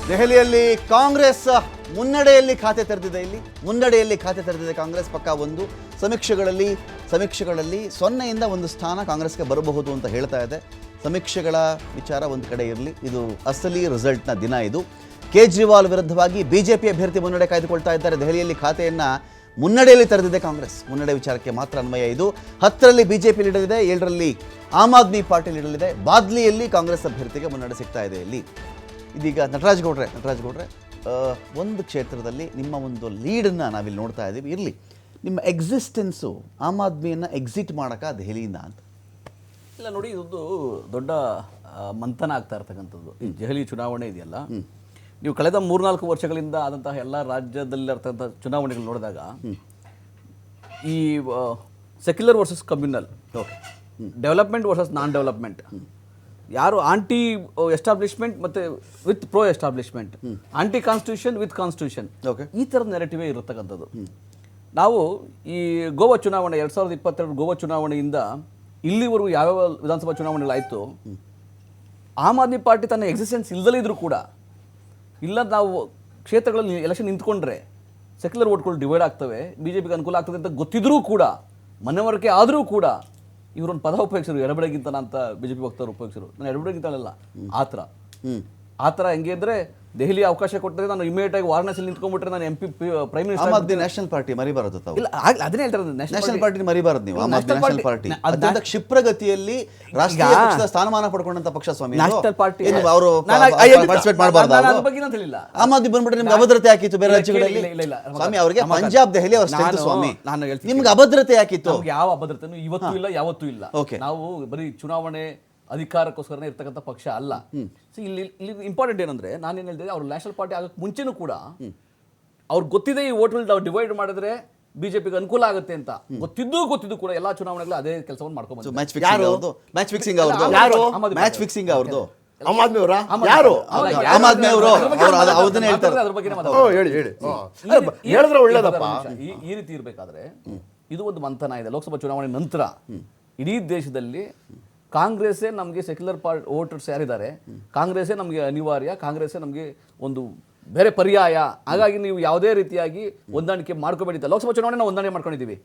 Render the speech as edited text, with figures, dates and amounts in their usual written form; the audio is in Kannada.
ದೆಹಲಿಯಲ್ಲಿ ಕಾಂಗ್ರೆಸ್ ಮುನ್ನಡೆಯಲ್ಲಿ ಖಾತೆ ತೆರೆದಿದೆ ಕಾಂಗ್ರೆಸ್ ಪಕ್ಕ ಒಂದು ಸಮೀಕ್ಷೆಗಳಲ್ಲಿ 0ಯಿಂದ 1 ಸ್ಥಾನ ಕಾಂಗ್ರೆಸ್ಗೆ ಬರಬಹುದು ಅಂತ ಹೇಳ್ತಾ ಇದೆ. ಸಮೀಕ್ಷೆಗಳ ವಿಚಾರ ಒಂದು ಕಡೆ ಇರಲಿ, ಇದು ಅಸಲಿ ರಿಸಲ್ಟ್ನ ದಿನ. ಇದು ಕೇಜ್ರಿವಾಲ್ ವಿರುದ್ಧವಾಗಿ ಬಿಜೆಪಿ ಅಭ್ಯರ್ಥಿ ಮುನ್ನಡೆ ಕಾಯ್ದುಕೊಳ್ತಾ ಇದ್ದಾರೆ. ದೆಹಲಿಯಲ್ಲಿ ಖಾತೆಯನ್ನು ಮುನ್ನಡೆಯಲ್ಲಿ ತೆರೆದಿದೆ ಕಾಂಗ್ರೆಸ್. ಮುನ್ನಡೆ ವಿಚಾರಕ್ಕೆ ಮಾತ್ರ ಅನ್ವಯ ಇದು. 10ರಲ್ಲಿ ಬಿಜೆಪಿ ಲೀಡರ್ ಇದೆ, 7ರಲ್ಲಿ ಆಮ್ ಆದ್ಮಿ ಪಾರ್ಟಿ ಲೀಡರ್ ಇದೆ. ಬಾದ್ಲಿಯಲ್ಲಿ ಕಾಂಗ್ರೆಸ್ ಅಭ್ಯರ್ಥಿಗೆ ಮುನ್ನಡೆ ಸಿಗ್ತಾ ಇದೆ. ಇಲ್ಲಿ ಇದೀಗ ನಟರಾಜ್ ಗೌಡ್ರೆ ಒಂದು ಕ್ಷೇತ್ರದಲ್ಲಿ ನಿಮ್ಮ ಒಂದು ಲೀಡನ್ನು ನಾವಿಲ್ಲಿ ನೋಡ್ತಾ ಇದ್ದೀವಿ. ಇರಲಿ, ನಿಮ್ಮ ಎಕ್ಸಿಸ್ಟೆನ್ಸು ಆಮ್ ಆದ್ಮಿಯನ್ನು ಎಕ್ಸಿಟ್ ಮಾಡೋಕ್ಕೆ ದೆಹಲಿಯಿಂದ ಅಂತ ಇಲ್ಲ ನೋಡಿ, ಇದೊಂದು ದೊಡ್ಡ ಮಂಥನ ಆಗ್ತಾ ಇರ್ತಕ್ಕಂಥದ್ದು. ಈ ದೆಹಲಿ ಚುನಾವಣೆ ಇದೆಯಲ್ಲ, ನೀವು ಕಳೆದ 3-4 ವರ್ಷಗಳಿಂದ ಆದಂತಹ ಎಲ್ಲ ರಾಜ್ಯದಲ್ಲಿರ್ತಕ್ಕಂಥ ಚುನಾವಣೆಗಳು ನೋಡಿದಾಗ ಈ secular versus communal, development versus non development, ಯಾರು ಆಂಟಿ ಎಸ್ಟಾಬ್ಲಿಷ್ಮೆಂಟ್ ಮತ್ತು with pro establishment, anti constitution with constitution, ಈ ಥರದ ನೆರೆಟಿವೇ ಇರತಕ್ಕಂಥದ್ದು. ನಾವು ಈ ಗೋವಾ ಚುನಾವಣೆ 2022 ಗೋವಾ ಚುನಾವಣೆಯಿಂದ ಇಲ್ಲಿವರೆಗೂ ಯಾವ್ಯಾವ ವಿಧಾನಸಭಾ ಚುನಾವಣೆಗಳಾಯಿತು, ಆಮ್ ಆದ್ಮಿ ಪಾರ್ಟಿ ತನ್ನ ಎಕ್ಸಿಸ್ಟೆನ್ಸ್ ಇಲ್ಲದಲೇ ಇದ್ರೂ ಕೂಡ, ಇಲ್ಲ ನಾವು ಕ್ಷೇತ್ರಗಳಲ್ಲಿ ಎಲೆಕ್ಷನ್ ನಿಂತ್ಕೊಂಡ್ರೆ ಸೆಕ್ಯುಲರ್ ವೋಟ್ಗಳು ಡಿವೈಡ್ ಆಗ್ತವೆ, ಬಿಜೆಪಿಗೆ ಅನುಕೂಲ ಆಗ್ತದೆ ಅಂತ ಗೊತ್ತಿದ್ರೂ ಕೂಡ, ಮನವರಿಕೆ ಆದರೂ ಕೂಡ ಇವರೊಂದು ಪದ ಉಪಯೋಗಿಸಿದ್ರು, ಎಡಬಡಿಗಿಂತನ ಅಂತ ಬಿಜೆಪಿ ವಕ್ತಾರರು ಉಪಯೋಗಿಸಿದ್ರು. ನಾನು ಎಡಬಡಿಗಿಂತಲ್ಲ, ಆ ಥರ ಹೆಂಗೆ ಅಂದರೆ, ದೆಹಲಿ ಅವಕಾಶ ಕೊಟ್ಟರೆ ನಾನು ಇಮಿಡಿಯೇಟ್ ಆಗಿ ವಾರಣಾಸಿಯಲ್ಲಿ ನಿಂತ್ಕೊಂಡ್ಬಿಟ್ರೆ ನಾನು MP prime minister. Aam Aadmi national party ಮರಿಬಾರದು ತಾವು. ಇಲ್ಲ, ಅದನ್ನೇ ಹೇಳ್ತಾರೆ, ನ್ಯಾಷನಲ್ ಪಾರ್ಟಿ ಮರಿಬಾರದು ನೀವು. ಆಮ್ ಆದ್ಮಿ ನ್ಯಾಷನಲ್ ಪಾರ್ಟಿ ಅತ್ಯಂತ ಕ್ಷಿಪ್ರಗತಿಯಲ್ಲಿ ರಾಷ್ಟ್ರೀಯ ಪಕ್ಷದ ಸ್ಥಾನಮಾನ ಪಡ್ಕೊಂಡಂತ ಪಕ್ಷ ಸ್ವಾಮಿ. ನ್ಯಾಷನಲ್ ಪಾರ್ಟಿ ಅವರು ಪಾರ್ಟಿಸಿಪೇಟ್ ಮಾಡಬಾರ್ದು. ಆಮ್ ಆದ್ಮಿ ಬಂದ್ಬಿಟ್ರೆ ನಿಮ್ಗೆ ಅಭದ್ರತೆ ಯಾಕಿತ್ತು ಬೇರೆ ರಾಜ್ಯಗಳಲ್ಲಿ ಸ್ವಾಮಿ? ಅವರಿಗೆ ಪಂಜಾಬ್ ದೆಹಲಿ ಅವ್ರ ಸ್ಟ್ರೆಂತ್ ಸ್ವಾಮಿ. ನಿಮ್ಗೆ ಅಭದ್ರತೆ ಯಾಕಿತ್ತು? ಯಾವ ಅಭದ್ರತೆನೂ ಇವತ್ತೂ ಇಲ್ಲ, ಯಾವತ್ತೂ ಇಲ್ಲ. ನಾವು ಬರೀ ಚುನಾವಣೆ ಅಧಿಕಾರಕ್ಕೋಸ್ಕರನೇ ಇರ್ತಕ್ಕಂಥ ಪಕ್ಷ ಅಲ್ಲ. ಇಲ್ಲಿ ಇಂಪಾರ್ಟೆಂಟ್ ಏನಂದ್ರೆ, ನಾನೇನು ಹೇಳಿದೆ, ಅವ್ರು ನ್ಯಾಷನಲ್ ಪಾರ್ಟಿ ಆಗಕ್ಕೆ ಮುಂಚೆನೂ ಕೂಡ ಅವ್ರಿಗೆ ಗೊತ್ತಿದೆ ಈ ವೋಟ್ಗಳು ನಾವು ಡಿವೈಡ್ ಮಾಡಿದ್ರೆ ಬಿಜೆಪಿಗೆ ಅನುಕೂಲ ಆಗುತ್ತೆ ಅಂತ ಗೊತ್ತಿದ್ದು ಕೂಡ ಎಲ್ಲಾ ಚುನಾವಣೆಗಳು ಅದೇ ಕೆಲಸವನ್ನು ಮಾಡ್ಕೊಂಡು ಮ್ಯಾಚ್ ಫಿಕ್ಸಿಂಗ್ ಅವ್ರದ್ದು ಆಮ್ ಆದ್ಮಿ ಅವರ ಯಾರು? ಆಮ್ ಆದ್ಮಿ ಅವರು ಅದನ್ನ ಹೇಳ್ತಾರೆ. ಅದ್ರ ಬಗ್ಗೆ ಹೇಳಿದ್ರೆ ಒಳ್ಳೇದಪ್ಪ. ಈ ರೀತಿ ಇರಬೇಕಾದ್ರೆ ಇದು ಒಂದು ಮಂಥನ ಇದೆ. ಲೋಕಸಭಾ ಚುನಾವಣೆ ನಂತರ ಇಡೀ ದೇಶದಲ್ಲಿ ಕಾಂಗ್ರೆಸ್ಸೇ ನಮಗೆ ಸೆಕ್ಯುಲರ್ ವೋಟರ್ಸ್ ಯಾರಿದ್ದಾರೆ, ಕಾಂಗ್ರೆಸ್ಸೇ ನಮಗೆ ಅನಿವಾರ್ಯ, ಕಾಂಗ್ರೆಸ್ಸೇ ನಮಗೆ ಒಂದು ಬೇರೆ ಪರ್ಯಾಯ. ಹಾಗಾಗಿ ನೀವು ಯಾವುದೇ ರೀತಿಯಾಗಿ ಹೊಂದಾಣಿಕೆ ಮಾಡ್ಕೋಬೇಡಿ. ಲೋಕಸಭಾ ಚುನಾವಣೆ ನಾವು ಹೊಂದಾಣಿಕೆ ಮಾಡ್ಕೊಂಡಿದ್ದೀವಿ.